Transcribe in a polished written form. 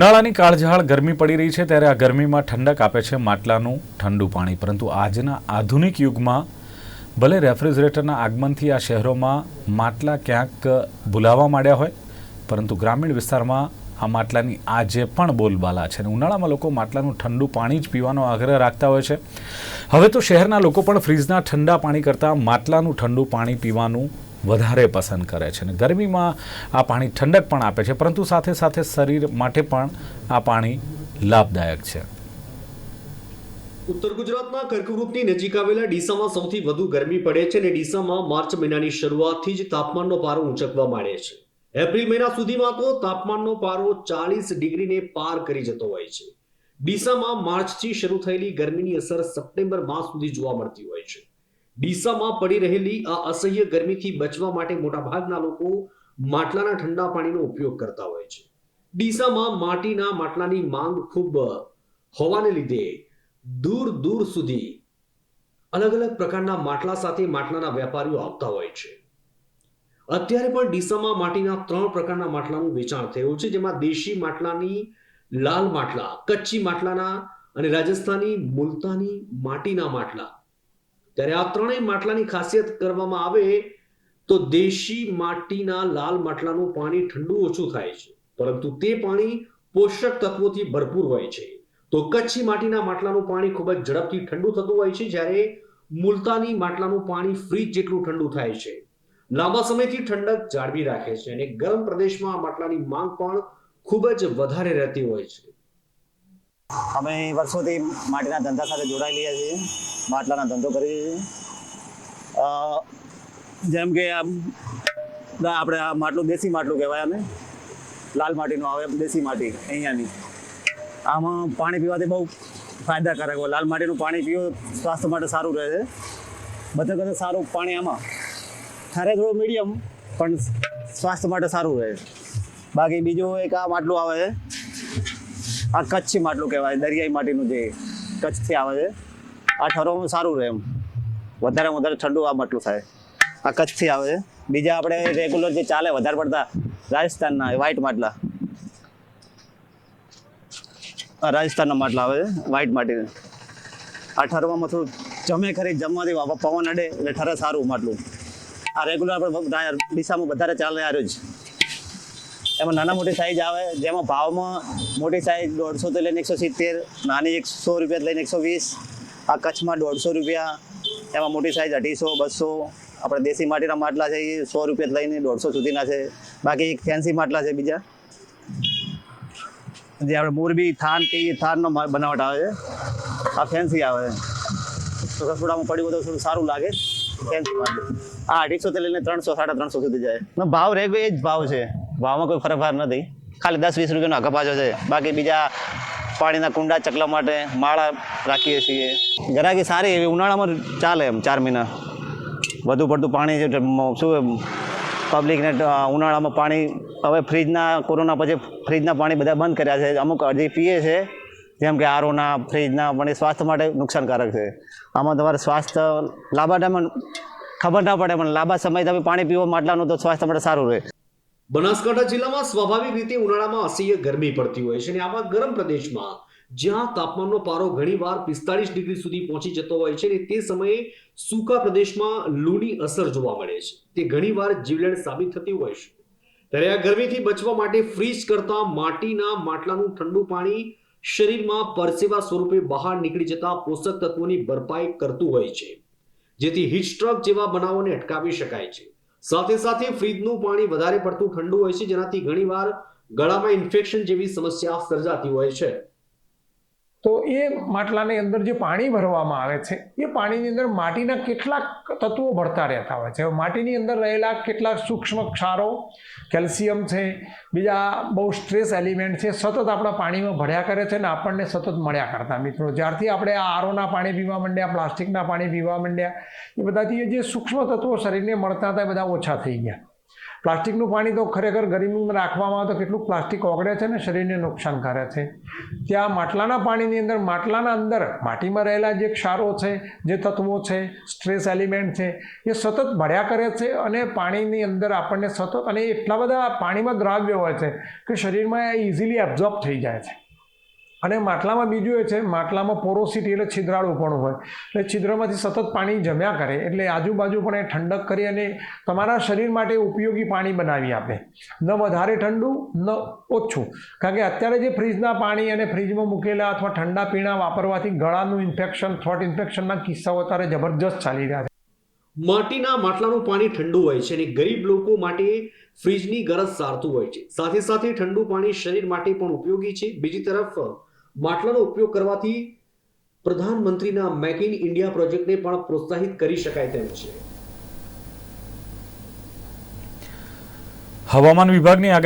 ઉનાળાની કાળઝાળ ગરમી પડી રહી છે ત્યારે આ ગરમીમાં ઠંડક આપે છે માટલાનું ઠંડુ પાણી. પરંતુ આજના આધુનિક યુગમાં ભલે રેફ્રિજરેટરના આગમનથી આ શહેરોમાં માટલા ક્યાંક ભૂલાવા માંડ્યા હોય, પરંતુ ગ્રામીણ વિસ્તારમાં આ માટલાની આજે પણ બોલબાલા છે. અને ઉનાળામાં લોકો માટલાનું ઠંડુ પાણી જ પીવાનો આગ્રહ રાખતા હોય છે. હવે તો શહેરના લોકો પણ ફ્રીજના ઠંડા પાણી કરતાં માટલાનું ઠંડુ પાણી પીવાનું વધારે પસંદ કરે છે. અને ગરમીમાં આ પાણી ઠંડક પણ આપે છે, પરંતુ સાથે સાથે શરીર માટે પણ આ પાણી લાભદાયક છે. ઉત્તર ગુજરાતના કર્કવૃતની નજીક આવેલા ડીસામાં સૌથી વધુ ગરમી પડે છે અને ડીસામાં માર્ચ મહિનાની શરૂઆતથી જ તાપમાનનો પારો ઊંચકવા માંડે છે. એપ્રિલ મહિના સુધીમાં તો તાપમાનનો પારો 40 ડિગ્રીને પાર કરી જતો હોય છે. ડીસામાં માર્ચથી શરૂ થયેલી ગરમીની અસર સપ્ટેમ્બર માસ સુધી જોવા મળતી હોય છે. ડીસામાં પડી રહેલી આ અસહ્ય ગરમીથી બચવા માટે મોટાભાગના લોકો માટલાના ઠંડા પાણીનો ઉપયોગ કરતા હોય છે. ડીસામાં માટીના માટલાની માંગ ખૂબ હોવાને લીધે દૂર દૂર સુધી અલગ અલગ પ્રકારના માટલા સાથે માટલાના વેપારીઓ આવતા હોય છે. અત્યારે પણ ડીસામાં માટીના 3 પ્રકારના માટલાનું વેચાણ થયું છે, જેમાં દેશી માટલાની લાલ માટલા, કચ્છી માટલાના અને રાજસ્થાની મુલતાની માટીના માટલા. ત્યારે આ ત્રણેય માટલાની ખાસિયત કરવામાં આવે તો દેશી માટીના લાલ માટલાનું પાણી ઠંડુ ઓછું થાય છે, પરંતુ તે પાણી પોષક તત્વોથી ભરપૂર હોય છે. તો કચ્છી માટીના માટલાનું પાણી ખૂબ જ ઝડપથી ઠંડુ થતું હોય છે, જ્યારે મુલતાની માટલાનું પાણી ફ્રીજ જેટલું ઠંડુ થાય છે, લાંબા સમયથી ઠંડક જાળવી રાખે છે અને ગરમ પ્રદેશમાં આ માટલાની માંગ પણ ખૂબ જ વધારે રહેતી હોય છે. અમે વર્ષોથી માટીના ધંધા સાથે જોડાયેલા છીએ, માટલાના ધંધો કરીએ છીએ. જેમ કે આપણે આ માટલું દેશી માટલું કહેવાય, અમે લાલ માટીનું આવે દેશી માટી અહીંયાની. આમાં પાણી પીવાથી બહુ ફાયદાકારક હોય. લાલ માટીનું પાણી પીવો સ્વાસ્થ્ય માટે સારું રહે છે. બધા કરતાં સારું પાણી આમાં ઠારે થોડું મીડિયમ, પણ સ્વાસ્થ્ય માટે સારું રહે. બાકી બીજું એક આ માટલું આવે છે, આ કચ્છી માટલું કહેવાય, દરિયાઈ માટીનું જે કચ્છથી આવે છે. આ ઠરવામાં સારું રહે, એમ વધારે ઠંડુ આ માટલું થાય. આ કચ્છથી આવે છે. બીજા આપણે રેગ્યુલર જે ચાલે વધારે પડતા રાજસ્થાનના વ્હાઈટ માટલા, રાજસ્થાનના માટલા આવે છે વ્હાઈટ માટી. આ ઠરવામાં થોડું જમે ખરી, જમવાથી પવન અડે એટલે ઠરે સારું માટલું. આ રેગ્યુલર આપણે ડીસામાં વધારે ચાલે આ જ. એમાં નાના મોટી સાઈઝ આવે, જેમાં ભાવમાં મોટી સાઈઝ 150 થી લઈને 170, નાની 100 રૂપિયા લઈને 120. આ કચ્છમાં 150 રૂપિયા, એમાં મોટી સાઈઝ 250, 200. આપણે દેશી માટીના માટલા છે એ 100 રૂપિયા લઈને 150 સુધીના છે. બાકી ફેન્સી માટલા છે બીજા, જે આપણે મોરબી થાન કહીએ, થાનનો બનાવટ આવે છે. આ ફેન્સી આવે છે, તો રસોડામાં પડ્યું તો થોડું સારું લાગે. ફેન્સી માટલું આ 250 થી લઈને 300, 350 સુધી જાય. ભાવ રેગ્યુલર એ જ ભાવ છે, ભાવમાં કોઈ ફરક નથી. ખાલી 10-20 રૂપિયાનો અઘપાજો છે. બાકી બીજા પાણીના કુંડા ચકલા માટે માળા રાખીએ છીએ. ગરાકી સારી એવી ઉનાળામાં ચાલે, એમ 4 મહિના વધુ પડતું પાણી છે. શું પબ્લિકને ઉનાળામાં પાણી, હવે ફ્રીજના કોરોના પછી ફ્રીજના પાણી બધા બંધ કર્યા છે. અમુક અરજી પીએ છે, જેમ કે આરોના, ફ્રીજના, પણ એ સ્વાસ્થ્ય માટે નુકસાનકારક છે. આમાં તમારે સ્વાસ્થ્ય લાંબા ટાઈમ ખબર ના પડે, પણ લાંબા સમય તમે પાણી પીવો માટલાનું તો સ્વાસ્થ્ય માટે સારું રહે. બનાસકાંઠા જિલ્લામાં સ્વાભાવિક રીતે ઉનાળામાં અસહ્ય ગરમી પડતી હોય છે અને આવા ગરમ પ્રદેશમાં જ્યાં તાપમાનનો પારો ઘણીવાર 45 ડિગ્રી સુધી પહોંચી જતો હોય છે અને તે સમયે સૂકા પ્રદેશમાં લૂની અસર જોવા મળે છે. તે ઘણીવાર જીવલેણ સાબિત થતી હોય છે. ત્યારે આ ગરમીથી બચવા માટે ફ્રીજ કરતા માટીના માટલાનું ઠંડુ પાણી શરીરમાં પરસેવા સ્વરૂપે બહાર નીકળી જતા પોષક તત્વોની ભરપાઈ કરતું હોય છે, જેથી હીટસ્ટ્રોક જેવા બનાવોને અટકાવી શકાય છે. સાથે સાથે ફ્રીજનું પાણી વધારે પડતું ઠંડુ હોય છે, જેનાથી ઘણીવાર ગળામાં ઇન્ફેક્શન જેવી સમસ્યા સર્જાતી હોય છે. તો એ માટલાની અંદર જે પાણી ભરવામાં આવે છે, એ પાણીની અંદર માટીના કેટલાક તત્વો ભળતા રહેતા હોય છે. માટીની અંદર રહેલા કેટલાક સૂક્ષ્મ ક્ષારો, કેલ્શિયમ છે, બીજા બહુ સ્ટ્રેસ એલિમેન્ટ છે, સતત આપણા પાણીમાં ભળ્યા કરે છે અને આપણને સતત મળ્યા કરતા. મિત્રો, જ્યારથી આપણે આ આરોના પાણી પીવા માંડ્યા, પ્લાસ્ટિકના પાણી પીવા માંડ્યા, એ બધાથી જે સૂક્ષ્મ તત્વો શરીરને મળતા હતા એ બધા ઓછા થઈ ગયા. પ્લાસ્ટિકનું પાણી તો ખરેખર ગરમીમાં રાખવામાં આવે તો કેટલું પ્લાસ્ટિક ઓગળે છે ને શરીરને નુકસાન કરે છે. ત્યાં માટલાના પાણીની અંદર માટલાના અંદર માટીમાં રહેલા જે ક્ષારો છે, જે તત્વો છે, સ્ટ્રેસ એલિમેન્ટ છે, એ સતત ભર્યા કરે છે અને પાણીની અંદર આપણને સતત, અને એટલા બધા પાણીમાં દ્રાવ્ય હોય છે કે શરીરમાં ઇઝીલી એબ્ઝોર્બ થઈ જાય છે. અને માટલામાં બીજું એ છે, માટલામાં પોરોસિટી એટલે છિદ્રાળુપણું હોય, એટલે છિદ્રમાંથી સતત પાણી જમ્યા કરે, એટલે આજુબાજુ પણ એ ઠંડક કરી અને તમારા શરીર માટે ઉપયોગી પાણી બનાવી આપે. ન વધારે ઠંડુ ન ઓછું, કારણ કે અત્યારે જે ફ્રીજના પાણી અને ફ્રીજમાં મૂકેલા અથવા ઠંડા પીણા વાપરવાથી ગળાનું ઇન્ફેક્શન, થ્રોટ ઇન્ફેક્શનના કિસ્સાઓ અત્યારે જબરજસ્ત ચાલી રહ્યા છે. માટીના માટલાનું પાણી ઠંડુ હોય છે અને ગરીબ લોકો માટે ફ્રીજની ગરજ સારતું હોય છે. સાથે સાથે ઠંડુ પાણી શરીર માટે પણ ઉપયોગી છે. બીજી તરફ માટલાનો ઉપયોગ કરવાથી પ્રધાનમંત્રીના મેક ઇન ઇન્ડિયા પ્રોજેક્ટને પણ પ્રોત્સાહિત કરી શકાય તેમ છે. હવામાન વિભાગની આગાહી